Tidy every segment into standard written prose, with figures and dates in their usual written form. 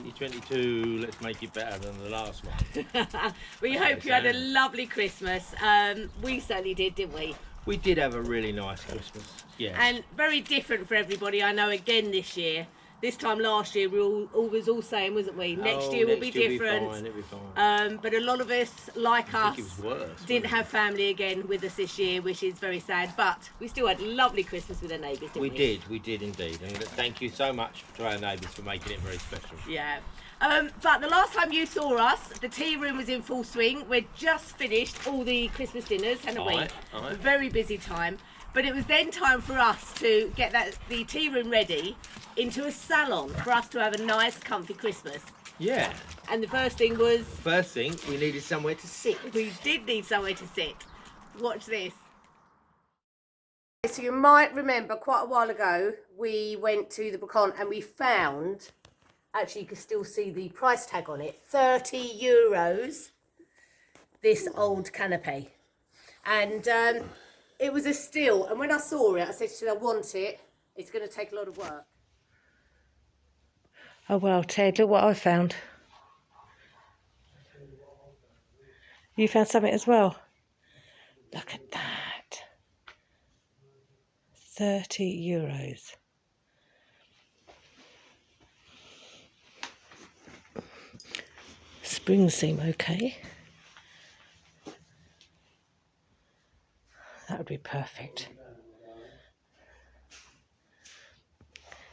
2022, let's make it better than the last one. We hope you had a lovely Christmas. We certainly did, didn't we? We did have a really nice Christmas, yes. And very different for everybody, I know, again this year. This time last year, we was all saying, wasn't we? Next year will be different. It'll be fine. But a lot of us, like us, it was worse, didn't have family again with us this year, which is very sad. But we still had a lovely Christmas with our neighbours, didn't we? We did indeed. And thank you so much to our neighbours for making it very special. Yeah. But the last time you saw us, the tea room was in full swing. We'd just finished all the Christmas dinners, hadn't we? A very busy time. But it was then time for us to get the tea room ready into a salon for us to have a nice, comfy Christmas. Yeah. And the first thing was... First thing, we needed somewhere to sit. We did need somewhere to sit. Watch this. So you might remember quite a while ago, we went to the Boucan and we found... Actually, you can still see the price tag on it. €30. This old canapé. And... it was a steal, and when I saw it, I said, "I want it. It's going to take a lot of work." Oh well, Ted, look what I found. You found something as well. Look at that. €30. Springs seem okay. That would be perfect.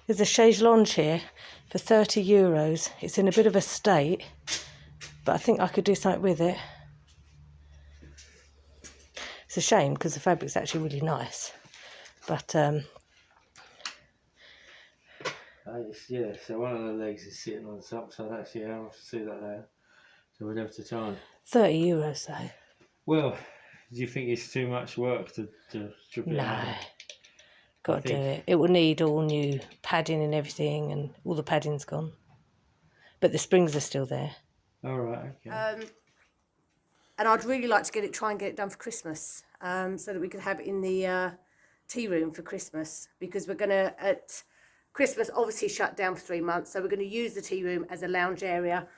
There's a chaise lounge here for €30. It's in a bit of a state, but I think I could do something with it. It's a shame because the fabric's actually really nice. But yeah, so one of the legs is sitting on top, so that's I'll see that later. So we'd have to try and... €30 though. Well, do you think it's too much work to strip it out? No, got to do it. It will need all new padding and everything, and all the padding's gone. But the springs are still there. All right, okay. And I'd really like to try and get it done for Christmas, so that we could have it in the tea room for Christmas, because we're going to, at Christmas, obviously shut down for 3 months, so we're going to use the tea room as a lounge area.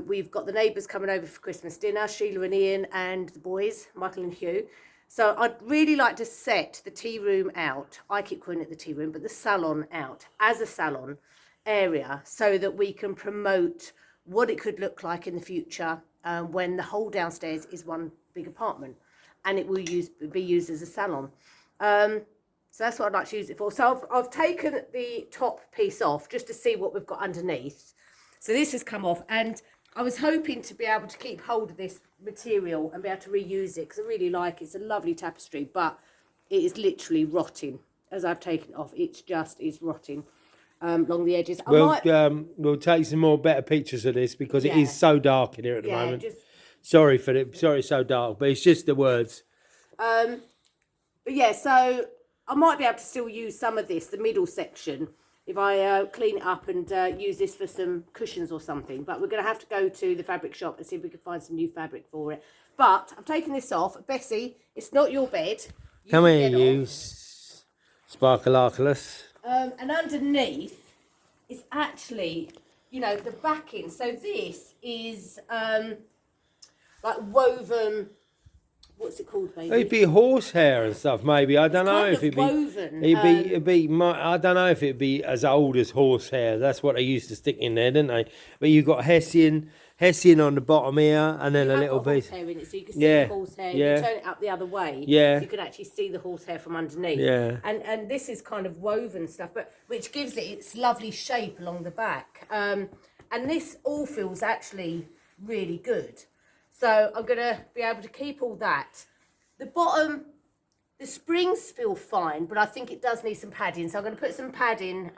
We've got the neighbours coming over for Christmas dinner, Sheila and Ian and the boys, Michael and Hugh. So I'd really like to set the tea room out. I keep calling it the tea room, but the salon out as a salon area, so that we can promote what it could look like in the future when the whole downstairs is one big apartment, and it will be used as a salon. So that's what I'd like to use it for. So I've taken the top piece off just to see what we've got underneath. So this has come off, and I was hoping to be able to keep hold of this material and be able to reuse it, because I really like it. It's a lovely tapestry, but it is literally rotting as I've taken it off. It just is rotting along the edges. We'll take some more better pictures of this, because it is so dark in here at the moment. Sorry for it. Sorry it's so dark, but it's just the words. But yeah, so I might be able to still use some of this, the middle section, if I clean it up and use this for some cushions or something. But we're going to have to go to the fabric shop and see if we can find some new fabric for it. But I'm taking this off. Bessie, it's not your bed. Come here, you sparklearculus. And underneath is actually, you know, the backing. So this is like woven... What's it called, baby? It'd be horsehair and stuff, maybe. I don't know if it'd be woven. I don't know if it'd be as old as horsehair. That's what they used to stick in there, didn't they? But you've got Hessian on the bottom here, and then a little piece. Horsehair in it, so you can see the horsehair. You turn it up the other way. Yeah. You can actually see the horsehair from underneath. Yeah. And this is kind of woven stuff, but which gives it its lovely shape along the back. And this all feels actually really good. So I'm going to be able to keep all that. The bottom, the springs feel fine, but I think it does need some padding. So I'm going to put some padding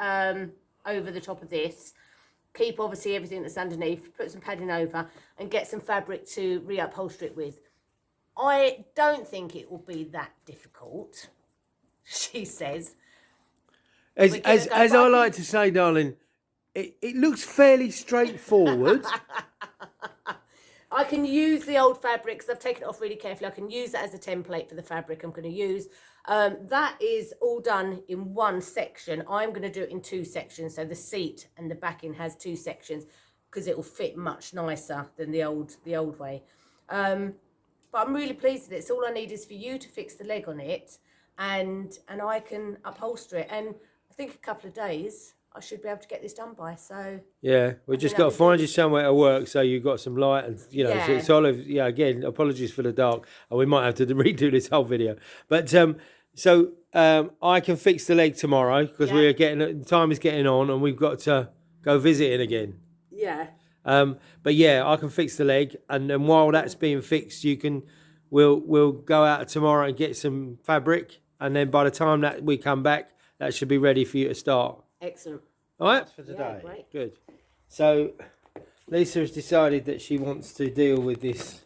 over the top of this. Keep, obviously, everything that's underneath. Put some padding over and get some fabric to reupholster it with. I don't think it will be that difficult, she says. As I like to say, darling, it looks fairly straightforward. I can use the old fabric because I've taken it off really carefully. I can use that as a template for the fabric I'm going to use. That is all done in one section. I'm going to do it in two sections. So the seat and the backing has two sections because it will fit much nicer than the old way. But I'm really pleased with it. So all I need is for you to fix the leg on it, and I can upholster it. And I think a couple of days I should be able to get this done by. So yeah, we just got to find you somewhere to work so you've got some light and so it's olive. Yeah, again, apologies for the dark, and we might have to redo this whole video. But I can fix the leg tomorrow because we're getting time is getting on, and we've got to go visiting again. Yeah. But yeah, I can fix the leg, and then while that's being fixed, we'll go out tomorrow and get some fabric, and then by the time that we come back, that should be ready for you to start. Excellent. All right for today. Yeah, great. Good. So Lesa has decided that she wants to deal with this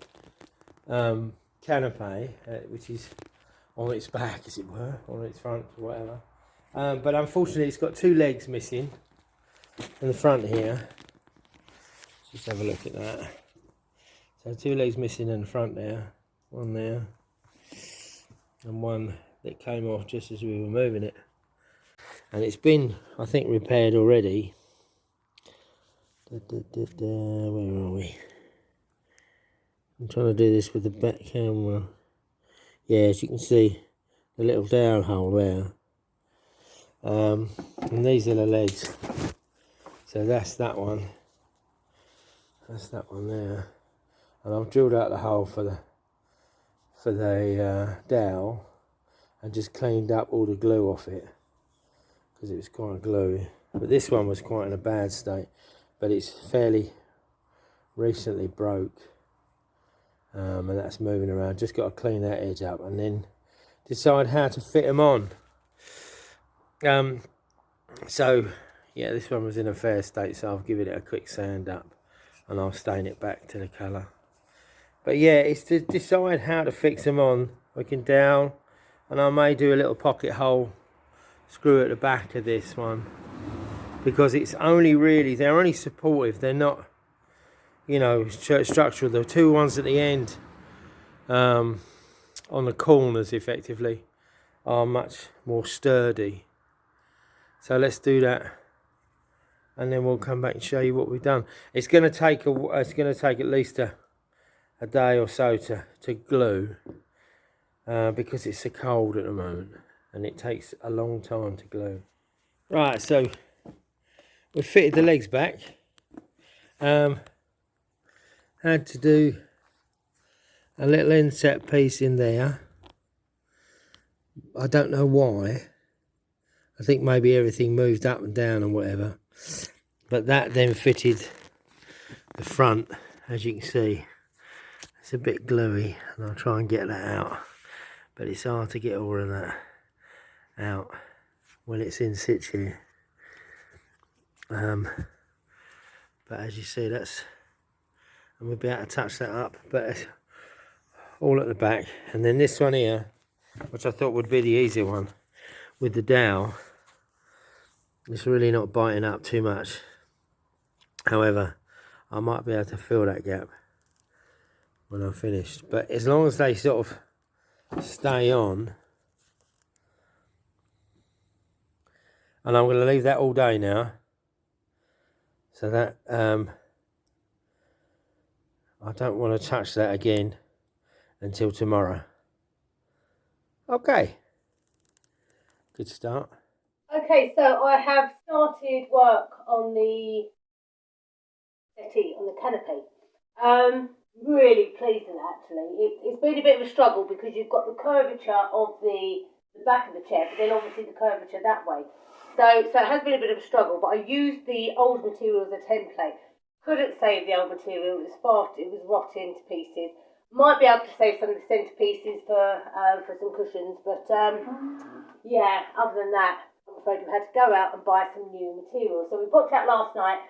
canape, which is on its back, as it were, on its front, or whatever. But unfortunately, it's got two legs missing in the front here. Just have a look at that. So two legs missing in the front there, one there, and one that came off just as we were moving it. And it's been, I think, repaired already. Where are we? I'm trying to do this with the back camera. Yeah, as you can see, the little down hole there. And these are the legs. So that's that one. That's that one there. And I've drilled out the hole for the dowel and just cleaned up all the glue off it because it was quite gluey. But this one was quite in a bad state, but it's fairly recently broke. And that's moving around. Just got to clean that edge up and then decide how to fit them on. So yeah, this one was in a fair state, so I'll give it a quick sand up and I'll stain it back to the colour. But yeah, it's to decide how to fix them on. We can dowel, and I may do a little pocket hole screw at the back of this one, because it's only really, they're only supportive, they're not, you know, structural. The two ones at the end on the corners effectively are much more sturdy. So let's do that, and then we'll come back and show you what we've done. It's going to take at least a day or so to glue because it's so cold at the moment, and it takes a long time to glue. Right, so we've fitted the legs back. Had to do a little inset piece in there. I don't know why. I think maybe everything moved up and down and whatever. But that then fitted the front, as you can see. It's a bit gluey, and I'll try and get that out. But it's hard to get all of that out when it's in situ. But as you see, that's, and we'll be able to touch that up, but it's all at the back. And then this one here, which I thought would be the easier one, with the dowel, it's really not biting up too much. However, I might be able to fill that gap when I'm finished. But as long as they sort of stay on, and I'm going to leave that all day now, so that I don't want to touch that again until tomorrow. Okay, good start. Okay, so I have started work on the settee, on the canopy. Really pleasing actually. It's been a bit of a struggle because you've got the curvature of the back of the chair, but then obviously the curvature that way. So it has been a bit of a struggle, but I used the old material as a template. Couldn't save the old material, it was rotting to pieces. Might be able to save some of the centerpieces for some cushions, but yeah, other than that, I'm afraid we had to go out and buy some new material. So we popped out last night.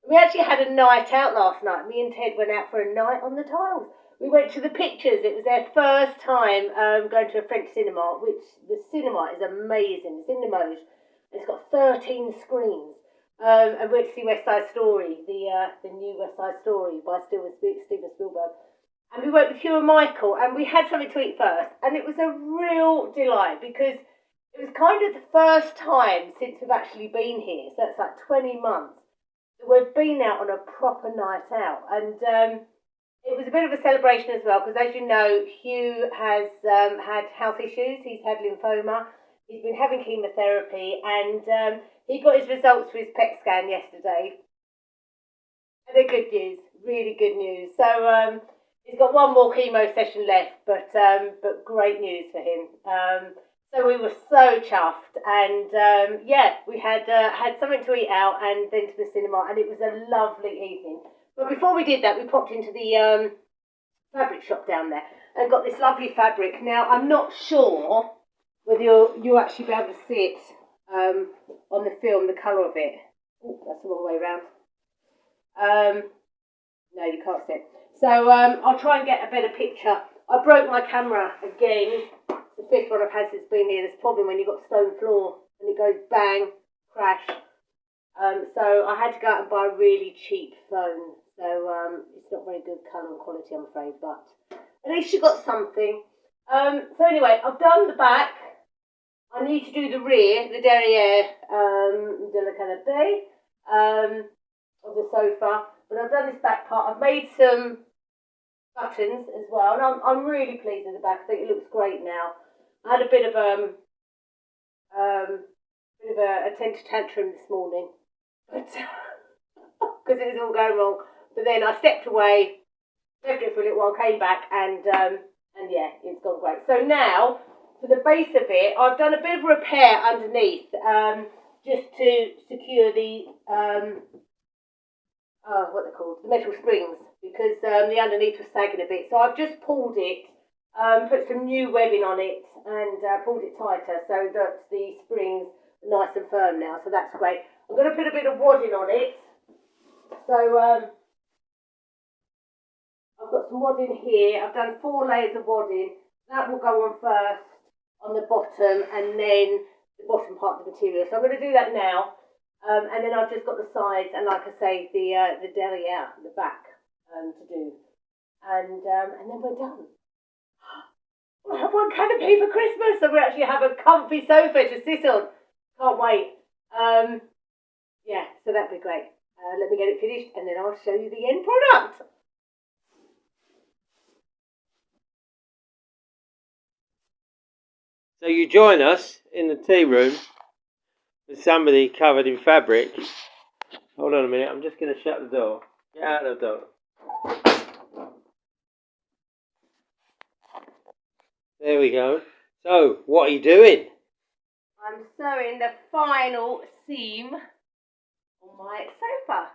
We actually had a night out last night. Me and Ted went out for a night on the tiles. We went to the pictures. It was their first time going to a French cinema, which the cinema is amazing. It's in the Moge. It's got 13 screens. And went to see West Side Story, the new West Side Story by Steven Spielberg. And we went with Hugh and Michael, and we had something to eat first. And it was a real delight because it was kind of the first time since we've actually been here, so it's like 20 months, that we've been out on a proper night out. And it was a bit of a celebration as well, because as you know, Hugh has had health issues. He's had lymphoma. He's been having chemotherapy, and he got his results for his PET scan yesterday. And they're good news, really good news. So he's got one more chemo session left, but great news for him. So we were so chuffed, and yeah, we had something to eat out, and then to the cinema, and it was a lovely evening. But before we did that, we popped into the fabric shop down there and got this lovely fabric. Now, I'm not sure whether you'll actually be able to see it on the film, the colour of it. Oh, that's the wrong way around. No, you can't see it. So I'll try and get a better picture. I broke my camera again. It's the fifth one I've had since being here. There's a problem when you've got stone floor and it goes bang, crash. So I had to go out and buy a really cheap phone. So it's not very good colour and quality, I'm afraid, but at least you got something. So anyway, I've done the back. I need to do the rear, the derriere de la Canape of the sofa. But I've done this back part. I've made some buttons as well, and I'm really pleased with the back. I think it looks great now. I had a bit of a temper tantrum this morning, but because it was all going wrong. But then I stepped away, left it for a little while, came back, and yeah, it's gone great. So now, for the base of it, I've done a bit of repair underneath, just to secure the what they're called, the metal springs, because the underneath was sagging a bit. So I've just pulled it, put some new webbing on it, and pulled it tighter so that the springs are nice and firm now. So that's great. I'm going to put a bit of wadding on it. So I've got some wadding here. I've done 4 layers of wadding. That will go on first on the bottom, and then the bottom part of the material. So I'm going to do that now. And then I've just got the sides and, like I say, the derriere, the back, to do. And then we're done. We'll have one canopy for Christmas, so we actually have a comfy sofa to sit on. Can't wait. Yeah, so that'd be great. Let me get it finished, and then I'll show you the end product. So you join us in the tea room with somebody covered in fabric. Hold on a minute, I'm just going to shut the door. Get out of the door. There we go. So, what are you doing? I'm sewing the final seam on my sofa.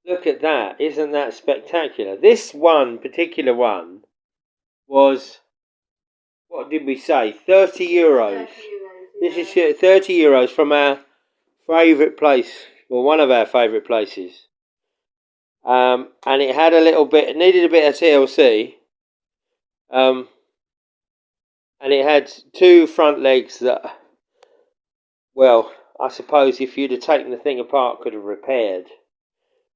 Look at that. Isn't that spectacular? This particular one, was, what did we say? 30 euros. 30 euros, This is 30 euros from our favourite place, or one of our favourite places. And it had it needed a bit of TLC. And it had 2 front legs that, well, I suppose if you'd have taken the thing apart, could have repaired.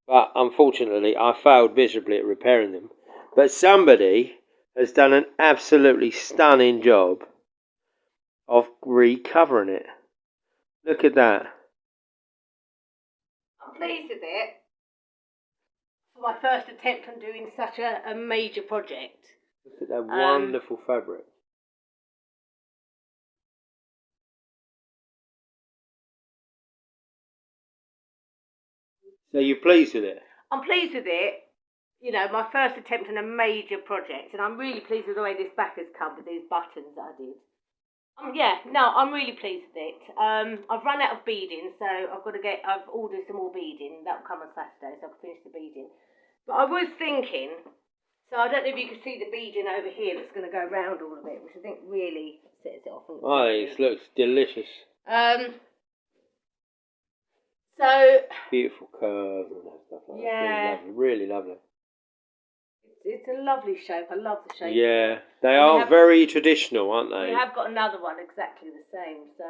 But unfortunately, I failed miserably at repairing them. But somebody has done an absolutely stunning job of recovering it. Look at that. I'm pleased with it. For my first attempt on doing such a major project. Look at that wonderful fabric. So you're pleased with it? I'm pleased with it. You know, my first attempt on a major project, and I'm really pleased with the way this back has come with these buttons that I did. I'm really pleased with it. I've run out of beading, so I've ordered some more beading. That will come on Saturday, so I can finish the beading. But I was thinking, so I don't know if you can see the beading over here that's going to go round all of it, which I think really sets it off. Oh, it looks delicious. So beautiful curves and stuff like that. Yeah. Really lovely. It's a lovely shape. I love the shape. Yeah, they are very traditional, aren't they? We have got another one exactly the same. So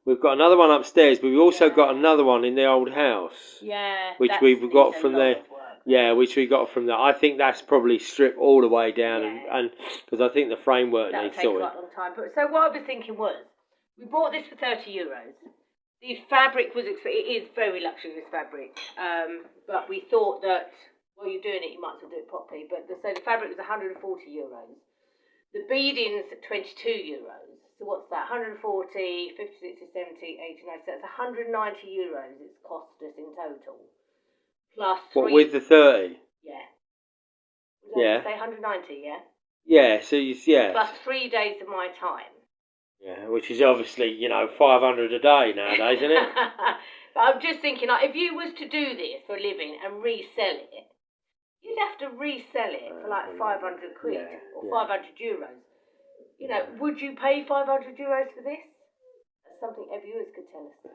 we've got another one upstairs, but we've also got another one in the old house. Yeah, which we've got from there. Yeah, which we got from there. I think that's probably stripped all the way down, and because I think the framework needs sorting. That'll take quite a long time. But so what I was thinking was, we bought this for €30. The fabric was it is very luxurious fabric, but we thought that while you're doing it, you might as well do it properly. But so the fabric was €140. The beading's €22. So what's that? 140, 50, 60, 70, 80, 90. So that's €190 it's cost us in total. Plus what, with the 30? Yeah. Yeah. Say 190, yeah? Yeah, so yeah. Plus 3 days of my time. Yeah, which is obviously, you know, 500 a day nowadays, isn't it? But I'm just thinking, like, if you was to do this for a living and resell it, you'd have to resell it for like 500 quid or €500. You know, would you pay €500 for this? That's something our viewers could tell us.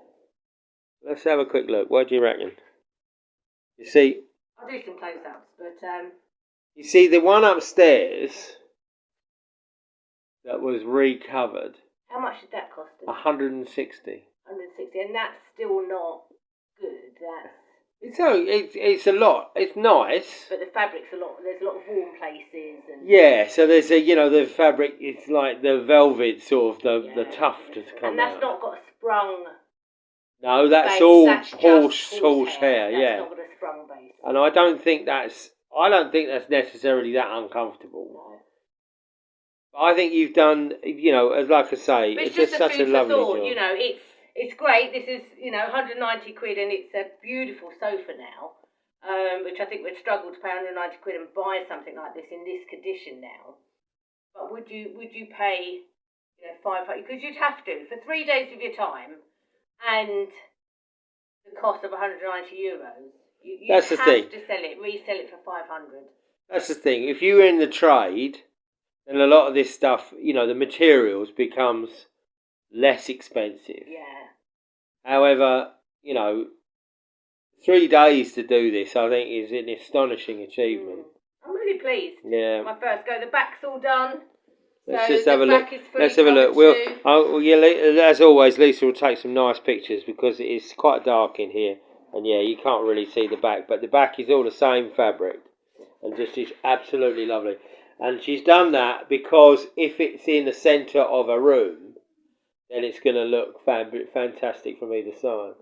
Let's have a quick look. What do you reckon? You see, I'll do some close-ups, but you see the one upstairs that was recovered. How much did that cost us? 160. 160, and that's still not good. It's a lot. It's nice. But the fabric's a lot. There's a lot of warm places. And yeah, so there's the fabric. It's like the velvet sort of the tuft has come out. And that's not got a sprung. No, that's base. all That's horsehair. Yeah. That's not got a sprung base. And I don't think that's necessarily that uncomfortable. No. But I think you've done, you know, as like I say, it's just such a lovely thought, job. You know, it's great. This is, you know, 190 quid, and it's a beautiful sofa now, which I think we'd struggle to pay 190 quid and buy something like this in this condition now. But would you pay, you know, 500? Because you'd have to for 3 days of your time, and the cost of €190. That's the thing. To resell it for 500. That's the thing. If you're in the trade, then a lot of this stuff, you know, the materials becomes less expensive. Yeah. However, you know, 3 days to do this, I think, is an astonishing achievement. I'm really pleased. Yeah. My first go. The back's all done. Let's so just have a look. Let's have a look. As always, Lisa will take some nice pictures because it is quite dark in here, and yeah, you can't really see the back. But the back is all the same fabric, and just is absolutely lovely. And she's done that because if it's in the centre of a room, then it's going to look fantastic from either side.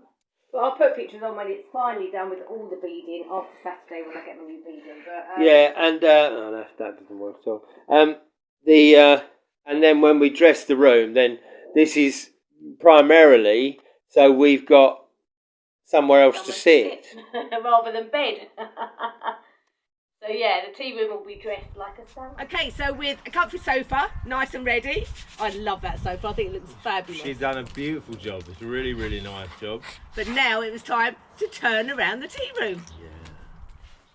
Well, I'll put pictures on when it's finally done with all the beading after Saturday when I get my new beading. But yeah, and that doesn't work at all. And then when we dress the room, then this is primarily so we've got somewhere else to sit rather than bed. So yeah, the tea room will be dressed like a salon. Okay, so with a comfy sofa, nice and ready. I love that sofa. I think it looks fabulous. She's done a beautiful job. It's a really, really nice job. But now it was time to turn around the tea room. Yeah.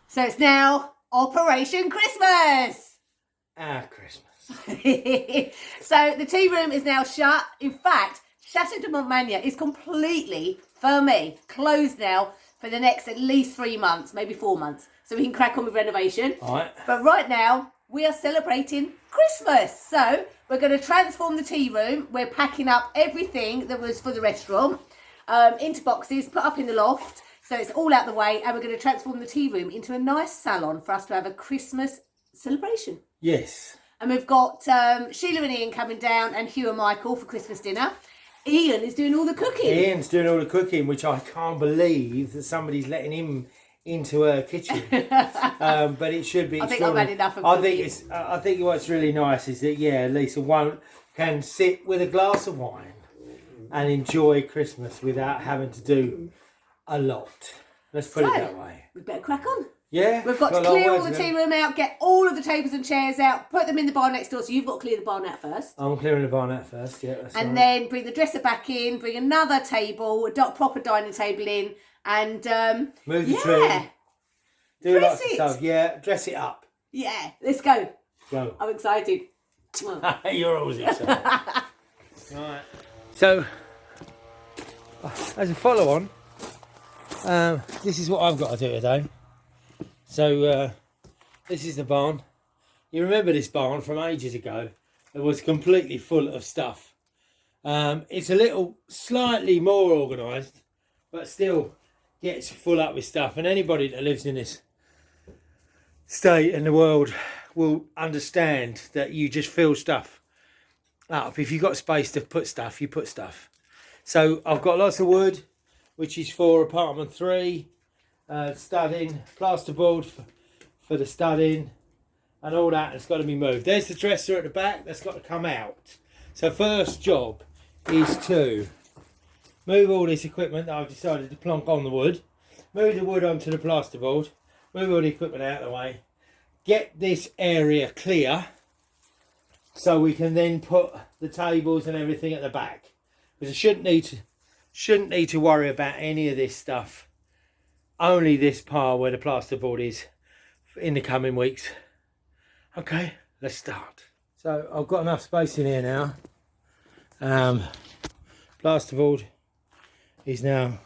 So it's now Operation Christmas. Christmas. So the tea room is now shut. In fact, Chateau de Montmagny is completely fermé, closed now for the next at least 3 months, maybe 4 months. So we can crack on with renovation. All right. But right now, we are celebrating Christmas. So we're going to transform the tea room. We're packing up everything that was for the restaurant into boxes, put up in the loft. So it's all out the way. And we're going to transform the tea room into a nice salon for us to have a Christmas celebration. Yes. And we've got Sheila and Ian coming down and Hugh and Michael for Christmas dinner. Ian is doing all the cooking. Ian's doing all the cooking, which I can't believe that somebody's letting him into her kitchen. But it should be. I think I've had enough of cooking. I think what's really nice is that Lisa can sit with a glass of wine and enjoy Christmas without having to do a lot. Let's put it that way. We better crack on. Yeah. We've got to clear all the tea room out, get all of the tables and chairs out, put them in the bar next door. So you've got to clear the bar out first. I'm clearing the bar out first, yeah. And then bring the dresser back in, bring another table, a proper dining table in, and move the tree. Do lots of stuff. Yeah, dress it up. Yeah, let's go. Go. I'm excited. You're always excited. Right. So, as a follow-on, this is what I've got to do today. So, This is the barn. You remember this barn from ages ago? It was completely full of stuff. It's a little slightly more organised, but still gets full up with stuff. And anybody that lives in this state in the world will understand that you just fill stuff up. If you've got space to put stuff, you put stuff. So I've got lots of wood, which is for apartment 3, studding, plasterboard for the studding, and all that has got to be moved. There's the dresser at the back, that's got to come out. So first job is to move all this equipment that I've decided to plonk on the wood, move the wood onto the plasterboard, move all the equipment out of the way, get this area clear so we can then put the tables and everything at the back. Because I shouldn't need to worry about any of this stuff. Only this part where the plasterboard is in the coming weeks. Okay, let's start. So I've got enough space in here now. Plasterboard is now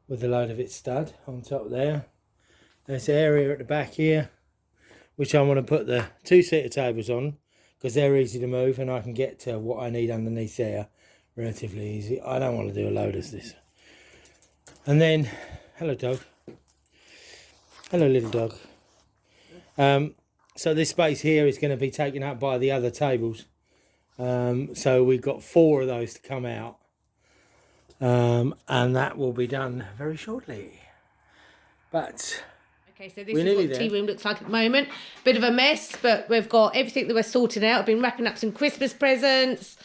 with a load of its stud on top there. There's an area at the back here which I want to put the 2-seater tables on because they're easy to move and I can get to what I need underneath there relatively easy. I don't want to do a load of this. And then, hello dog. Hello little dog. So this space here is going to be taken up by the other tables. So we've got 4 of those to come out. And that will be done very shortly. But okay, so this is what the tea room looks like at the moment. Bit of a mess, but we've got everything that we're sorting out. I've been wrapping up some Christmas presents.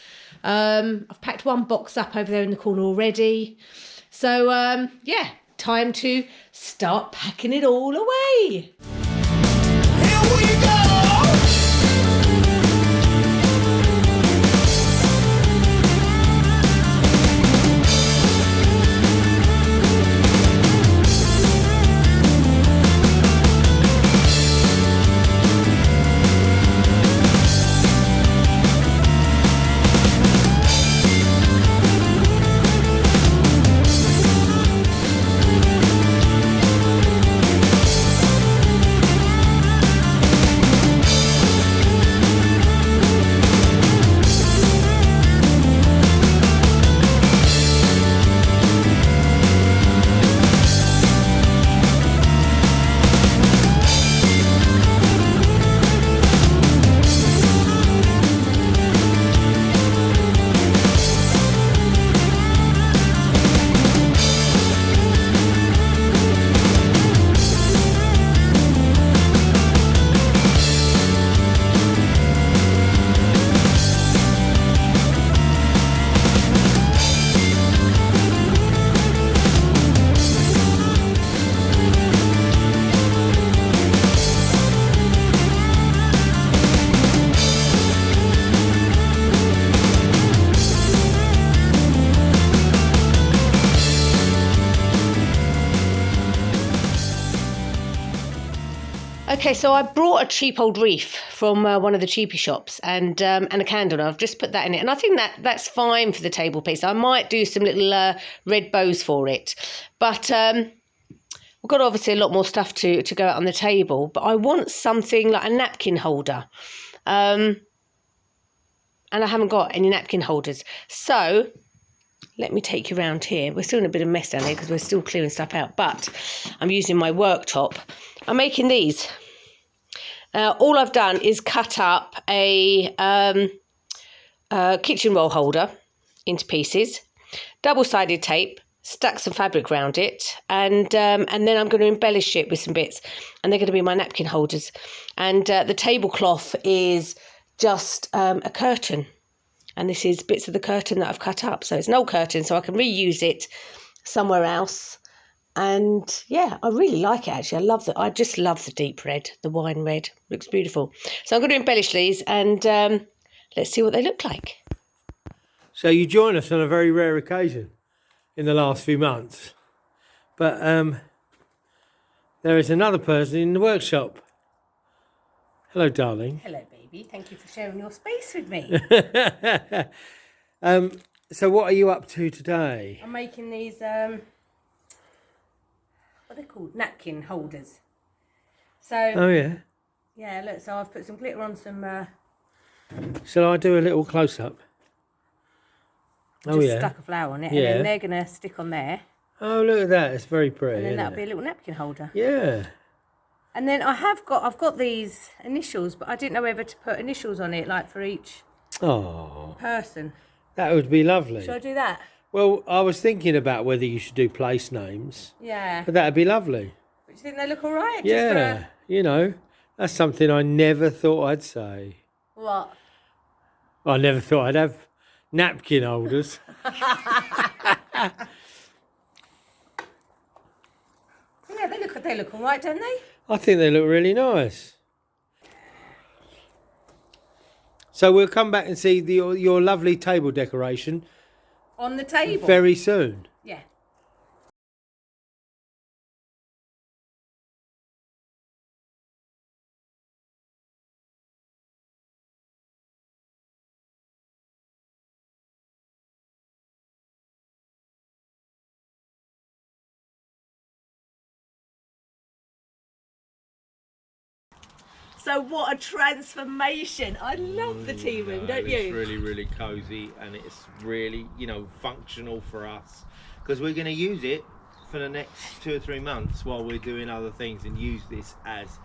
I've packed one box up over there in the corner already. So, yeah, time to start packing it all away. Here we go! Okay, so I brought a cheap old wreath from one of the cheapy shops and a candle. And I've just put that in it. And I think that's fine for the table piece. I might do some little red bows for it. But we've got obviously a lot more stuff to go out on the table. But I want something like a napkin holder. And I haven't got any napkin holders. So let me take you around here. We're still in a bit of mess down here because we're still clearing stuff out. But I'm using my worktop. I'm making these. All I've done is cut up a kitchen roll holder into pieces, double-sided tape, stuck some fabric around it, and then I'm going to embellish it with some bits, and they're going to be my napkin holders. And the tablecloth is just a curtain, and this is bits of the curtain that I've cut up. So it's an old curtain, so I can reuse it somewhere else. And yeah, I really like it actually. I just love the deep red, the wine red. Looks beautiful. So I'm going to embellish these and let's see what they look like. So you join us on a very rare occasion in the last few months. But there is another person in the workshop. Hello, darling. Hello, baby. Thank you for sharing your space with me. So what are you up to today? I'm making these... what are they called? Napkin holders. So. Oh yeah. Yeah, look. So I've put some glitter on some. Shall I do a little close up? Just stuck a flower on it, and then they're gonna stick on there. Oh, look at that! It's very pretty. And then that'll be a little napkin holder. Yeah. And then I've got these initials, but I didn't know whether to put initials on it, like for each person. That would be lovely. Should I do that? Well, I was thinking about whether you should do place names. Yeah. But that'd be lovely. But you think they look all right? Yeah. You know, that's something I never thought I'd say. What? I never thought I'd have napkin holders. Yeah, they look all right, don't they? I think they look really nice. So we'll come back and see your lovely table decoration on the table very soon. Yeah. So what a transformation. I love the tea room, don't you? It's really, really cosy, and it's really, you know, functional for us, because we're going to use it for the next 2 or 3 months while we're doing other things, and use this as,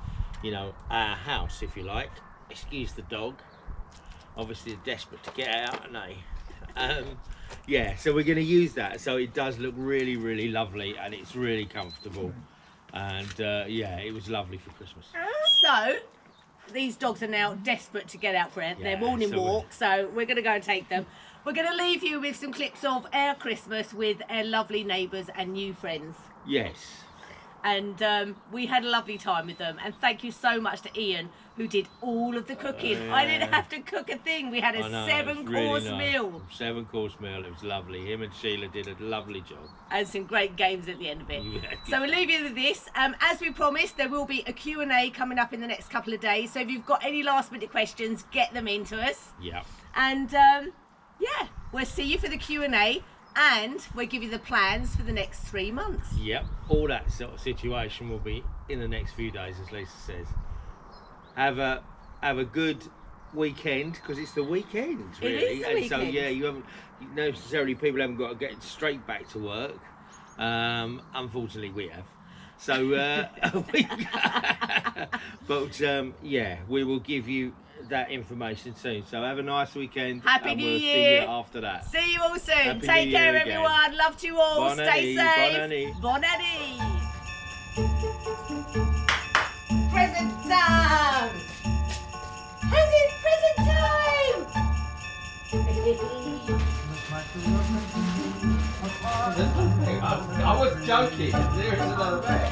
you know, our house, if you like. Excuse the dog. Obviously they're desperate to get out, aren't they? Yeah, so we're going to use that, so it does look really, really lovely, and it's really comfortable. And yeah, it was lovely for Christmas. So these dogs are now desperate to get out for their morning walk, so we're going to go and take them. We're going to leave you with some clips of our Christmas with our lovely neighbours and new friends. Yes. And we had a lovely time with them. And thank you so much to Ian, who did all of the cooking. I didn't have to cook a thing. We had a 7-course meal. 7-course meal. It was lovely. Him and Sheila did a lovely job. And some great games at the end of it. Yeah. So we'll leave you with this. As we promised, there will be a Q&A coming up in the next couple of days. So if you've got any last-minute questions, get them into us. Yeah. And yeah, we'll see you for the Q&A. And we'll give you the plans for the next 3 months. Yep, all that sort of situation will be in the next few days, as Lesa says. Have a good weekend, because it's the weekend, really. It is the weekend. So yeah, people haven't got to get straight back to work. Unfortunately, we have. So, yeah, we will give you that information soon. So have a nice weekend. Happy New Year. See you after that. See you all soon. Happy Take New care, Year everyone. again. Love to you all. Bon Stay année, safe. bon année. Bon année. Present time. Has it present time? I was joking. There's another bag.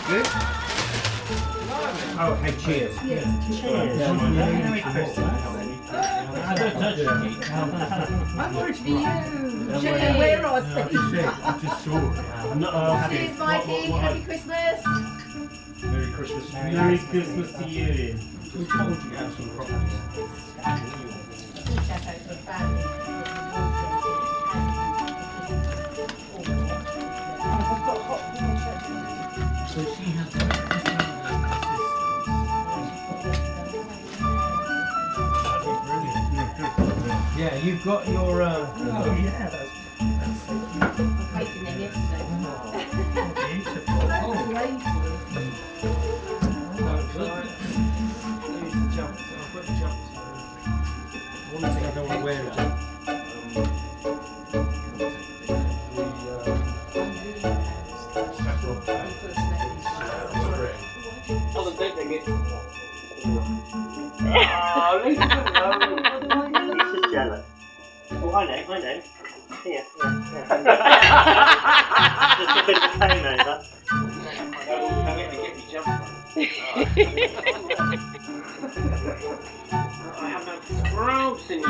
Good. Oh, hey, cheers. Yes, cheers. Merry Christmas. I thought it'd be you. Sheila, where are they? I just saw it. Cheers, Mikey. Happy Christmas. Merry Christmas. Merry Christmas to you. We told you to have some properties. Chateau for the family. I've got hot. So she has Yeah, you've got your. Oh yeah, that's Making them yesterday. beautiful. That's amazing. One thing I don't want to wear it. Oh, Lisa doesn't know. Lisa's jealous. Oh, I know. Here. Just a bit of a pain over. I'm going to get me jumped. I have no sprouts in you.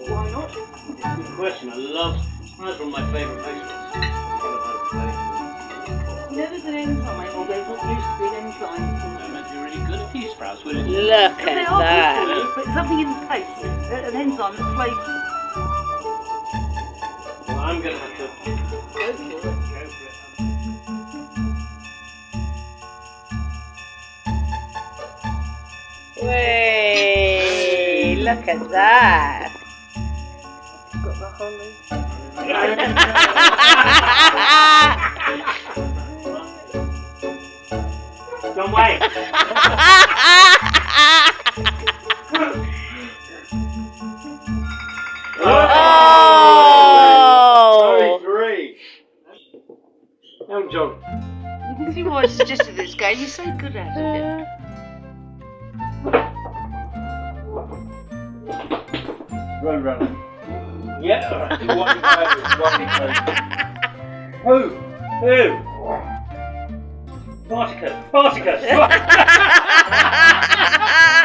Why not? It's a good question. That's one of my favourite vegetables. Never an enzyme, although it's not used to be an enzyme. They're meant to be really good at pea sprouts, wouldn't it? Look They at are that. good, but something in the taste, an enzyme that flavours them. Well, I I'm going to have to go for it. Way, look at that. Got the holly. Don't wait. Oh! 33. John. You can see why I suggested this game. You're so good at it. Run. Yeah. Who? Spartacus.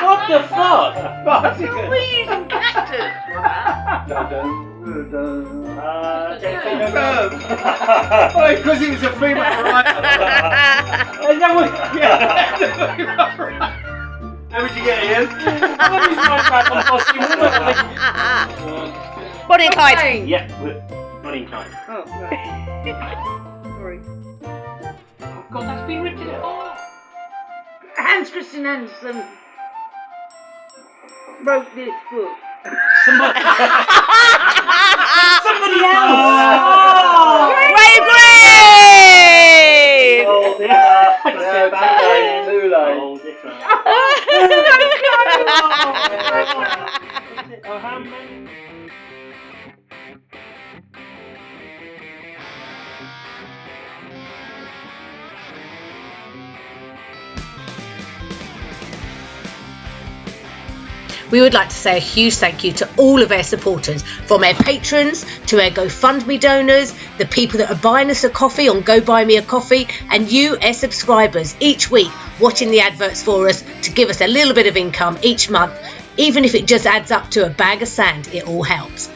What the fuck? Spartacus. We're using cactus for that. Because he was a female writer. And then how would you get Ian? Bonnie and Clyde. Yeah, Bonnie and Clyde. Oh, right. Sorry. Oh, God, that's been ripped in half. Hans Christian Andersen wrote this book. Somebody else! Ray Gray! Oh, too late. Oh, different. Oh, how many? We would like to say a huge thank you to all of our supporters, from our patrons to our GoFundMe donors, the people that are buying us a coffee on Go Buy Me a Coffee, and you, our subscribers, each week watching the adverts for us to give us a little bit of income each month. Even if it just adds up to a bag of sand, it all helps.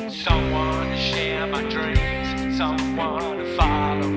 Someone to share my dreams, someone to follow